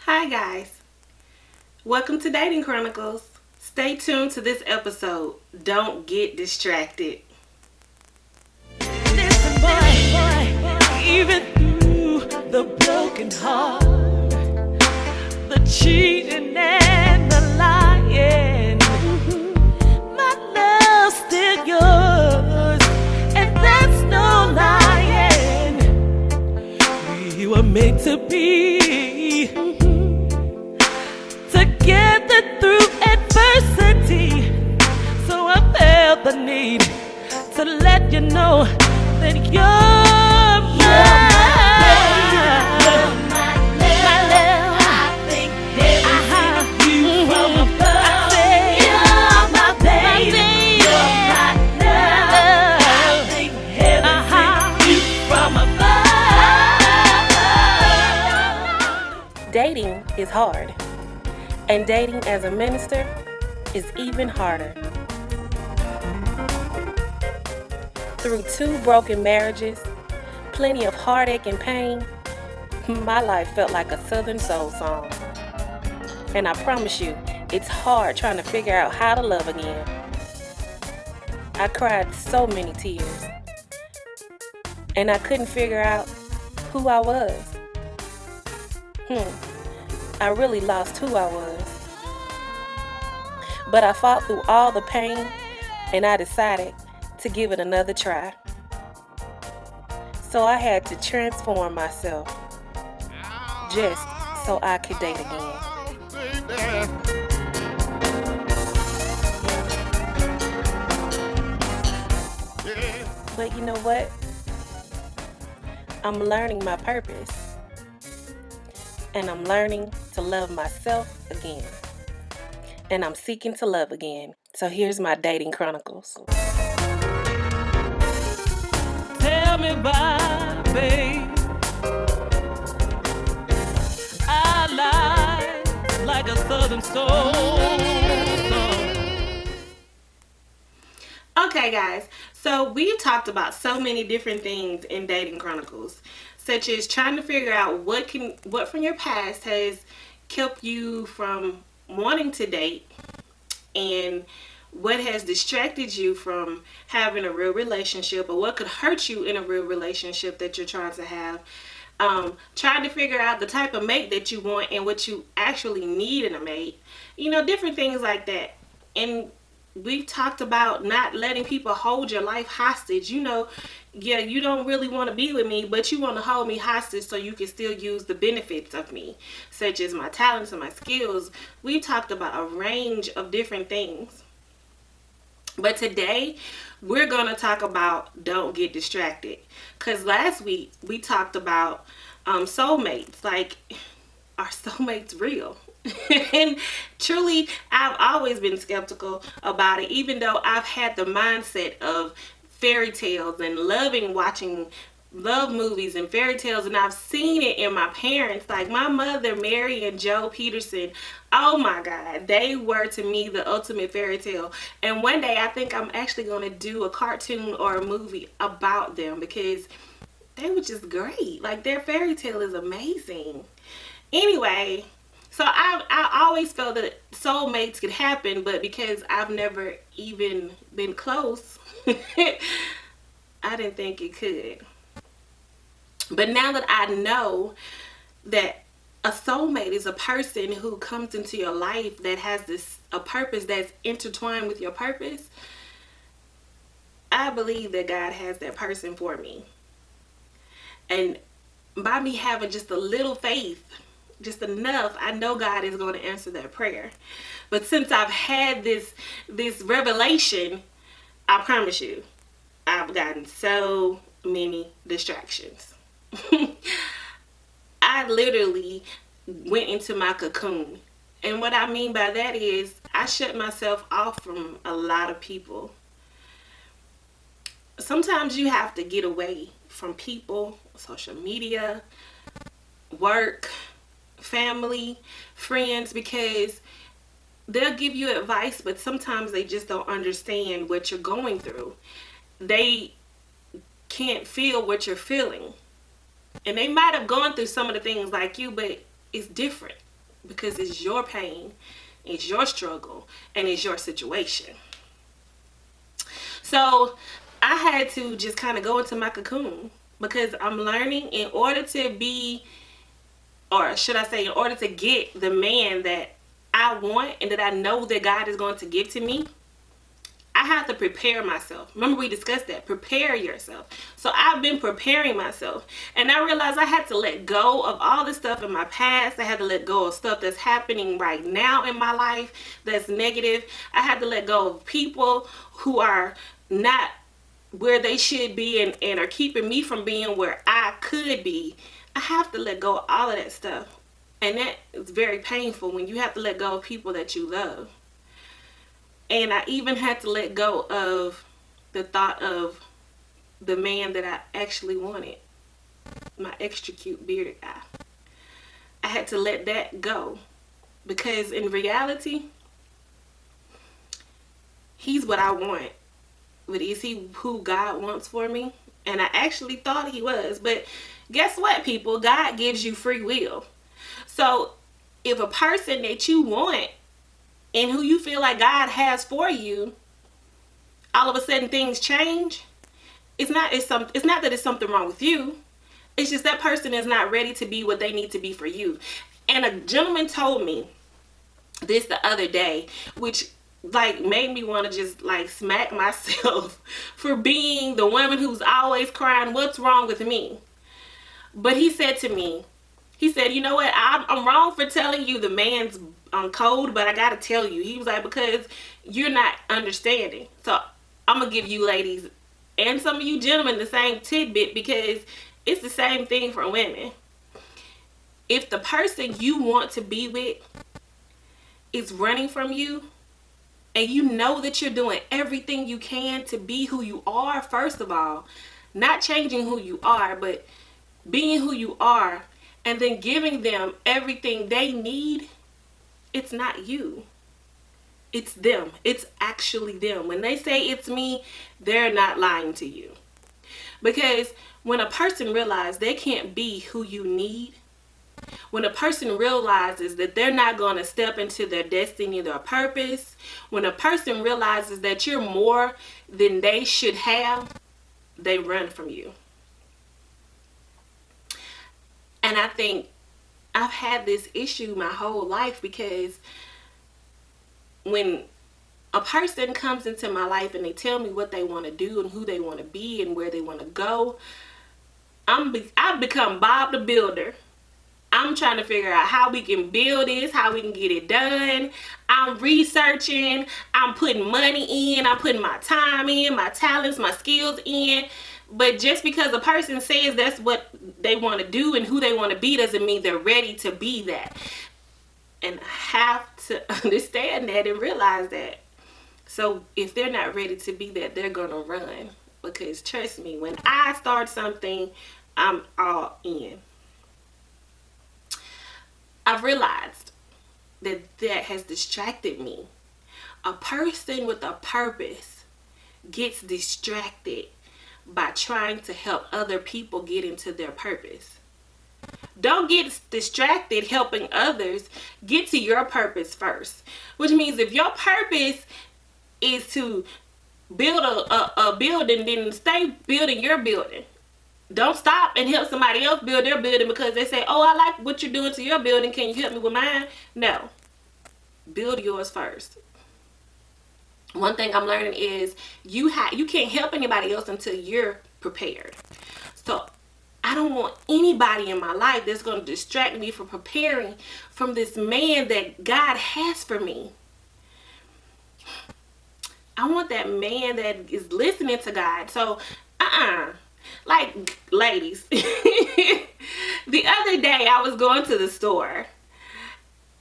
Hi guys, welcome to Dating Chronicles. Stay tuned to this episode. Don't get distracted. Listen, boy, even through the broken heart, the cheating and the lying, my love's still yours, and that's no lying. We were meant to be together through adversity, so I felt the need to let you know that you're mine. My love. I think heaven sent you from above. You're my baby. You're my love. I think heaven sent you from above. Dating is hard, and dating as a minister is even harder. Through 2 broken marriages, plenty of heartache and pain, my life felt like a Southern soul song. And I promise you, it's hard trying to figure out how to love again. I cried so many tears, and I couldn't figure out who I was. I really lost who I was. But I fought through all the pain, and I decided to give it another try. So I had to transform myself just so I could date again. But you know what? I'm learning my purpose, and I'm learning to love myself again, and I'm seeking to love again. So here's my dating chronicles. Tell me why, babe, I lie like a Southern soul. Okay guys, so we've talked about so many different things in Dating Chronicles, such as trying to figure out what from your past has kept you from wanting to date, and what has distracted you from having a real relationship, or what could hurt you in a real relationship that you're trying to have. Trying to figure out the type of mate that you want and what you actually need in a mate. Different things like that. And we've talked about not letting people hold your life hostage. You don't really want to be with me, but you want to hold me hostage so you can still use the benefits of me, such as my talents and my skills. We talked about a range of different things. But today, we're going to talk about don't get distracted. Because last week, we talked about soulmates. Like, are soulmates real? And truly, I've always been skeptical about it, even though I've had the mindset of fairy tales and watching love movies and fairy tales, and I've seen it in my parents. Like my mother, Mary and Joe Peterson, oh my God, they were to me the ultimate fairy tale. And one day I think I'm actually going to do a cartoon or a movie about them, because they were just great. Like their fairy tale is amazing. Anyway, so I always felt that soulmates could happen, but because I've never even been close, I didn't think it could. But now that I know that a soulmate is a person who comes into your life that has a purpose that's intertwined with your purpose, I believe that God has that person for me. And by me having just a little faith, just enough, I know God is going to answer that prayer. But since I've had this revelation, I promise you, I've gotten so many distractions. I literally went into my cocoon. And what I mean by that is I shut myself off from a lot of people. Sometimes you have to get away from people, social media, work, family, friends, because they'll give you advice, but sometimes they just don't understand what you're going through. They can't feel what you're feeling. And they might have gone through some of the things like you, but it's different. because it's your pain, it's your struggle, and it's your situation. So I had to just kind of go into my cocoon, because I'm learning, in order to be, or should I say, in order to get the man that I want and that I know that God is going to give to me, I have to prepare myself. Remember, we discussed that. Prepare yourself. So I've been preparing myself. And I realized I had to let go of all the stuff in my past. I had to let go of stuff that's happening right now in my life that's negative. I had to let go of people who are not where they should be, and are keeping me from being where I could be. I have to let go of all of that stuff. And that is very painful, when you have to let go of people that you love. And I even had to let go of the thought of the man that I actually wanted, my extra cute bearded guy. I had to let that go, because in reality, he's what I want. But is he who God wants for me? And I actually thought he was. But guess what, people? God gives you free will. So if a person that you want and who you feel like God has for you, all of a sudden things change, it's not that it's something wrong with you. It's just that person is not ready to be what they need to be for you. And a gentleman told me this the other day, which made me want to just smack myself for being the woman who's always crying, what's wrong with me? But he said to me, he said, you know what, I'm wrong for telling you the man's on code, but I gotta tell you. He was like, because you're not understanding. So I'm gonna give you ladies and some of you gentlemen the same tidbit, because it's the same thing for women. If the person you want to be with is running from you, and you know that you're doing everything you can to be who you are, first of all, not changing who you are, but being who you are, and then giving them everything they need, it's not you. It's them. It's actually them. When they say it's me, they're not lying to you. Because when a person realizes they can't be who you need, when a person realizes that they're not going to step into their destiny, their purpose, when a person realizes that you're more than they should have, they run from you. And I think I've had this issue my whole life, because when a person comes into my life and they tell me what they want to do and who they want to be and where they want to go, I've become Bob the Builder. I'm trying to figure out how we can build this, how we can get it done. I'm researching, I'm putting money in, I'm putting my time in, my talents, my skills in. But just because a person says that's what they want to do and who they want to be doesn't mean they're ready to be that. And I have to understand that and realize that. So if they're not ready to be that, they're going to run. Because trust me, when I start something, I'm all in. I've realized that has distracted me. A person with a purpose gets distracted by trying to help other people get into their purpose. Don't get distracted helping others. Get to your purpose first. Which means if your purpose is to build a building, then stay building your building. Don't stop and help somebody else build their building because they say, oh, I like what you're doing to your building. Can you help me with mine? No. Build yours first. One thing I'm learning is you can't help anybody else until you're prepared. So I don't want anybody in my life that's going to distract me from preparing from this man that God has for me. I want that man that is listening to God. So, like, ladies, the other day I was going to the store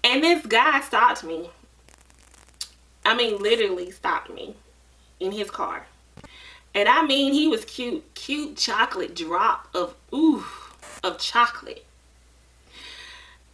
and this guy stopped me. I mean, literally stopped me in his car. And I mean, he was cute chocolate drop of chocolate.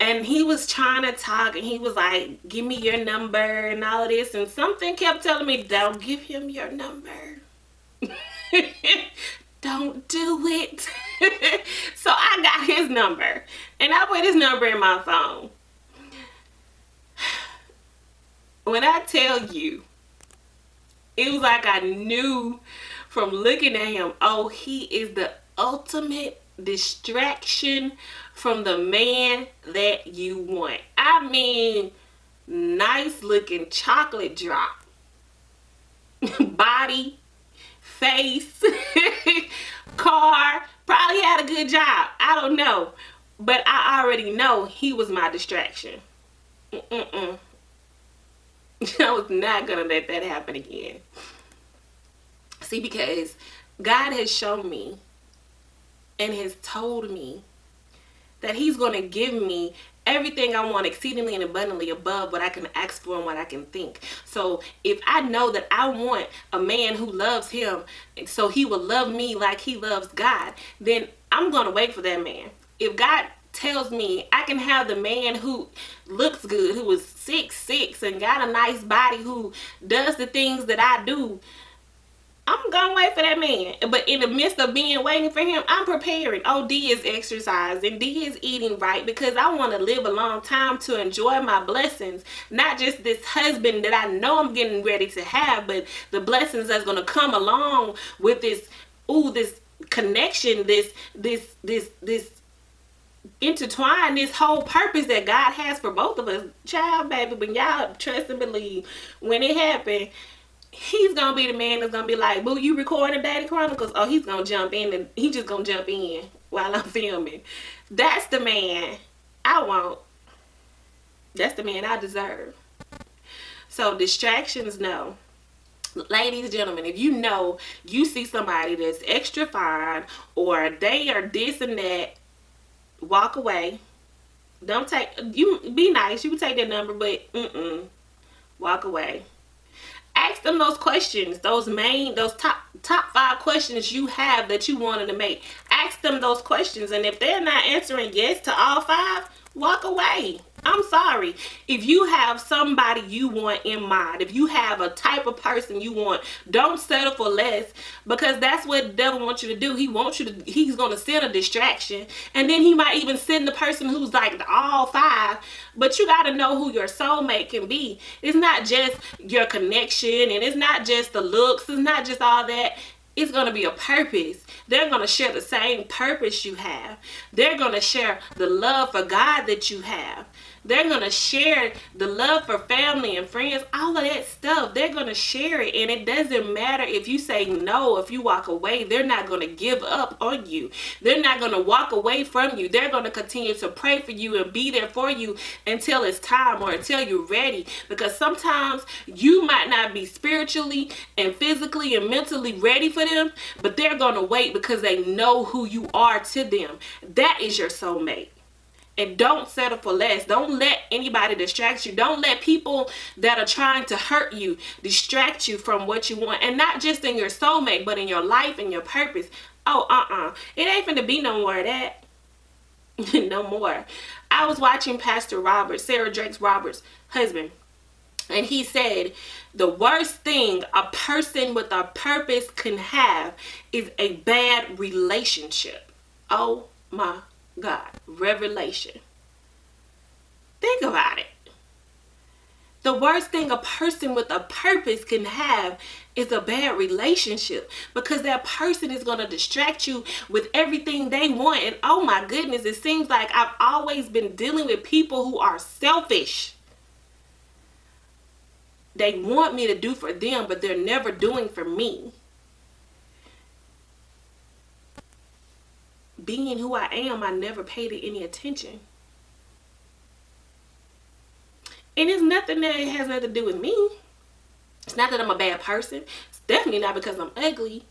And he was trying to talk and he was like, give me your number and all of this. And something kept telling me, don't give him your number. Don't do it. So I got his number and I put his number in my phone. When I tell you, it was like I knew from looking at him, oh, he is the ultimate distraction from the man that you want. I mean, nice looking chocolate drop. Body, face, car, probably had a good job. I don't know. But I already know he was my distraction. I was not going to let that happen again. See, because God has shown me and has told me that he's going to give me everything I want exceedingly and abundantly above what I can ask for and what I can think. So if I know that I want a man who loves him so he will love me like he loves God, then I'm going to wait for that man. If God tells me I can have the man who looks good, who is 6'6" and got a nice body, who does the things that I do, I'm gonna wait for that man. But in the midst of being waiting for him, I'm preparing. Oh, D is exercise and D is eating right, because I want to live a long time to enjoy my blessings. Not just this husband that I know I'm getting ready to have, but the blessings that's gonna come along with this, this connection, this intertwine, this whole purpose that God has for both of us. Child, baby, when y'all trust and believe, when it happened, he's gonna be the man that's gonna be like, boo, you recording Dating Chronicles? Oh, he's gonna jump in, and he just gonna jump in while I'm filming. That's the man I want. That's the man I deserve. So distractions, no. Ladies, gentlemen, if you know you see somebody that's extra fine, or they are this and that, walk away. Don't take, you be nice, you can take their number, but walk away. Ask them those questions, those top 5 questions you have that you wanted to make. Ask them those questions, and if they're not answering yes to all 5, walk away. I'm sorry. If you have somebody you want in mind, if you have a type of person you want, don't settle for less, because that's what the devil wants you to do. He's going to send a distraction, and then he might even send the person who's like all 5. But you got to know who your soulmate can be. It's not just your connection, and it's not just the looks. It's not just all that. It's going to be a purpose. They're going to share the same purpose you have. They're going to share the love for God that you have. They're going to share the love for family and friends, all of that stuff. They're going to share it. And it doesn't matter if you say no, if you walk away, they're not going to give up on you. They're not going to walk away from you. They're going to continue to pray for you and be there for you until it's time, or until you're ready. Because sometimes you might not be spiritually and physically and mentally ready for them, but they're going to wait because they know who you are to them. That is your soulmate. And don't settle for less. Don't let anybody distract you. Don't let people that are trying to hurt you distract you from what you want. And not just in your soulmate, but in your life and your purpose. Oh, it ain't finna be no more of that. No more. I was watching Pastor Robert, Sarah Jakes Roberts' husband. And he said, the worst thing a person with a purpose can have is a bad relationship. Oh my God. Revelation. Think about it. The worst thing a person with a purpose can have is a bad relationship, because that person is going to distract you with everything they want. And oh my goodness, it seems like I've always been dealing with people who are selfish. They want me to do for them, but they're never doing for me. Being who I am, I never paid it any attention. And it's nothing that has nothing to do with me. It's not that I'm a bad person. It's definitely not because I'm ugly.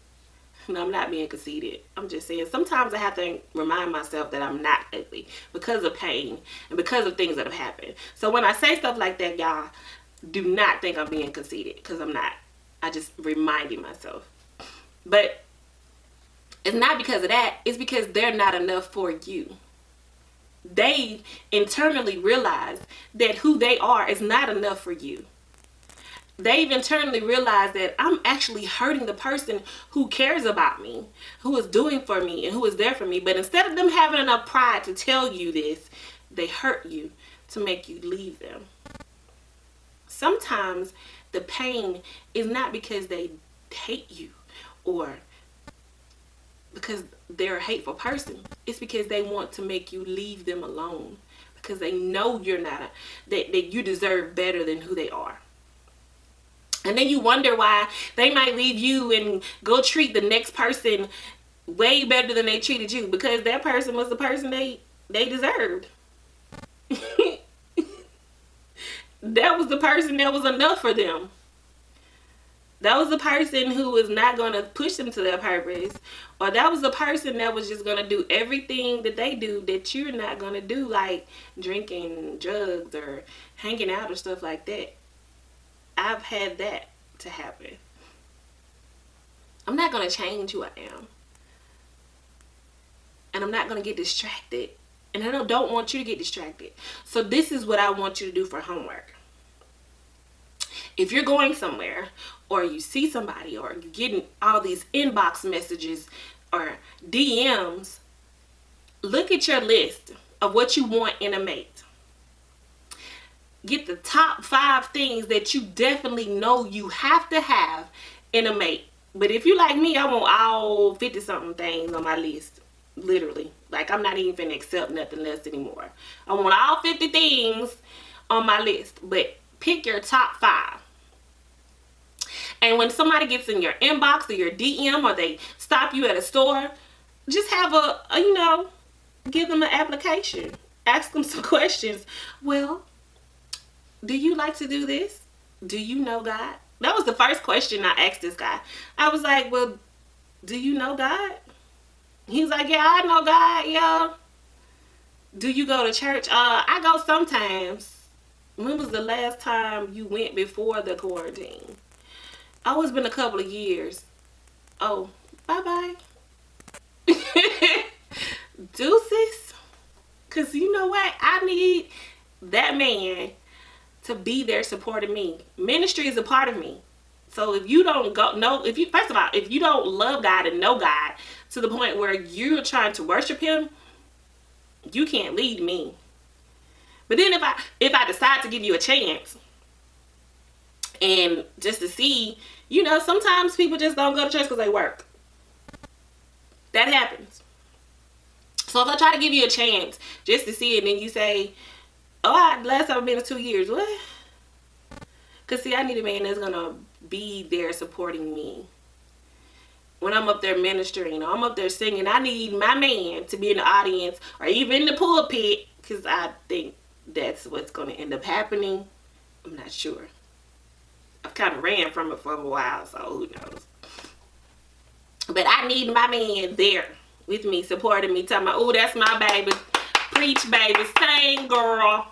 No, I'm not being conceited. I'm just saying sometimes I have to remind myself that I'm not ugly because of pain and because of things that have happened. So when I say stuff like that, y'all, do not think I'm being conceited, because I'm not. I just reminding myself. But it's not because of that. It's because they're not enough for you. They internally realize that who they are is not enough for you. They've internally realized that I'm actually hurting the person who cares about me, who is doing for me, and who is there for me. But instead of them having enough pride to tell you this, they hurt you to make you leave them. Sometimes the pain is not because they hate you or because they're a hateful person. It's because they want to make you leave them alone, because they know you're not that you deserve better than who they are. And then you wonder why they might leave you and go treat the next person way better than they treated you, because that person was the person they deserved. That was the person that was enough for them. That was the person who was not going to push them to their purpose. Or that was the person that was just going to do everything that they do that you're not going to do, like drinking drugs or hanging out or stuff like that. I've had that to happen. I'm not going to change who I am. And I'm not going to get distracted. And I don't want you to get distracted. So this is what I want you to do for homework. If you're going somewhere, or you see somebody, or you're getting all these inbox messages or DMs, look at your list of what you want in a mate. Get the top 5 things that you definitely know you have to have in a mate. But if you like me, I want all 50 something things on my list. Literally. Like, I'm not even finna accept nothing less anymore. I want all 50 things on my list. But pick your top 5. And when somebody gets in your inbox or your DM, or they stop you at a store, just have give them an application. Ask them some questions. Well, do you like to do this? Do you know God? That was the first question I asked this guy. I was like, well, do you know God? He's like, yeah, I know God, yeah. Do you go to church? I go sometimes. When was the last time you went before the quarantine? Oh, it's been a couple of years. Oh, bye-bye. Deuces. Because you know what? I need that man to be there supporting me. Ministry is a part of me. So if you don't first of all, if you don't love God and know God to the point where you're trying to worship him, you can't lead me. But then if I decide to give you a chance, and just to see, sometimes people just don't go to church because they work. That happens. So if I try to give you a chance just to see it, and then you say, oh, last time I've been in 2 years. What? Because see, I need a man that's going to be there supporting me. When I'm up there ministering, or I'm up there singing, I need my man to be in the audience or even in the pulpit, because I think that's what's going to end up happening. I'm not sure. I've kind of ran from it for a while, so who knows. But I need my man there with me, supporting me, talking about, oh, that's my baby. Preach, baby. Sing, girl.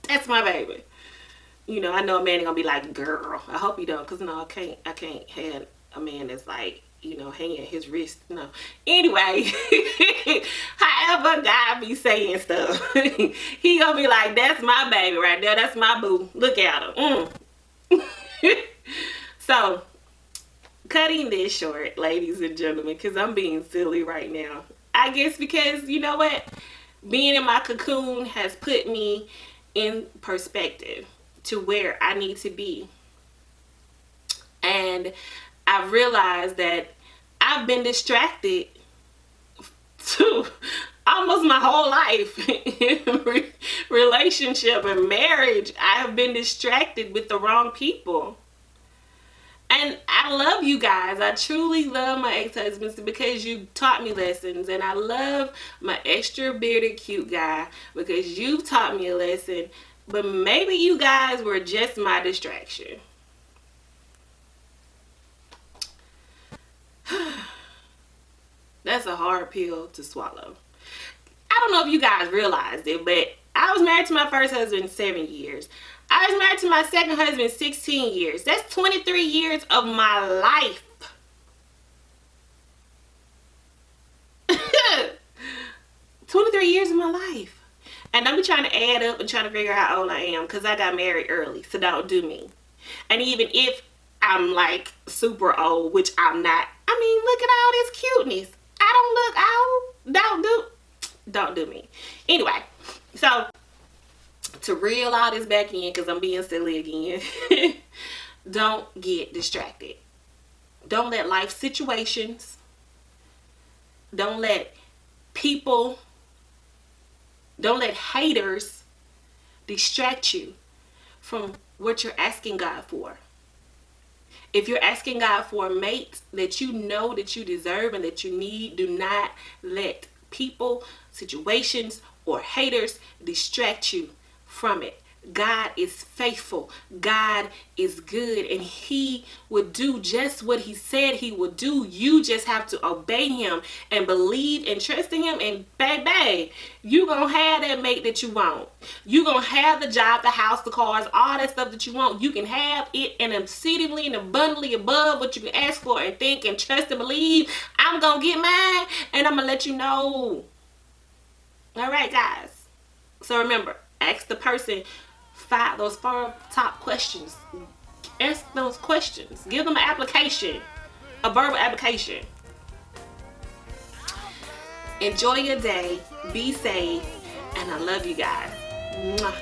That's my baby. I know a man ain't gonna be like, girl. I hope you don't, because no, I can't have a man that's like, hanging at his wrist. No. Anyway, however God be saying stuff, he gonna be like, that's my baby right there. That's my boo. Look at her. So, cutting this short, ladies and gentlemen, because I'm being silly right now. I guess because, you know what? Being in my cocoon has put me in perspective to where I need to be. And I've realized that I've been distracted to almost my whole life in relationship and marriage. I have been distracted with the wrong people. And I love you guys. I truly love my ex-husbands because you taught me lessons. And I love my extra bearded cute guy because you've taught me a lesson. But maybe you guys were just my distraction. That's a hard pill to swallow. I don't know if you guys realized it, but I was married to my first husband 7 years. I was married to my second husband 16 years. That's 23 years of my life. 23 years of my life. And I'm trying to add up and trying to figure out how old I am because I got married early, so don't do me. And even if I'm like super old, which I'm not, I mean, look at all this cuteness. I don't look old. Don't do me. Anyway, so to reel all this back in, because I'm being silly again. Don't get distracted. Don't let life situations, don't let people, don't let haters distract you from what you're asking God for. If you're asking God for a mate that you know that you deserve and that you need, do not let people, situations, or haters distract you from it. God is faithful. God is good, and He would do just what He said He would do. You just have to obey Him and believe and trust in Him, and baby, you gonna have that mate that you want. You gonna have the job, the house, the cars, all that stuff that you want. You can have it and exceedingly and abundantly above what you can ask for and think and trust and believe. I'm gonna get mine, and I'm gonna let you know. All right, guys. So remember, ask the person those 4 top questions. Ask those questions. Give them an application, a verbal application. Enjoy your day. Be safe. And I love you guys. Mwah.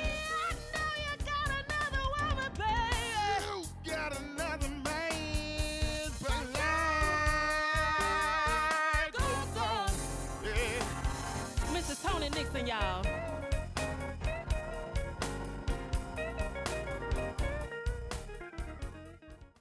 Mrs. Tony Nixon, y'all.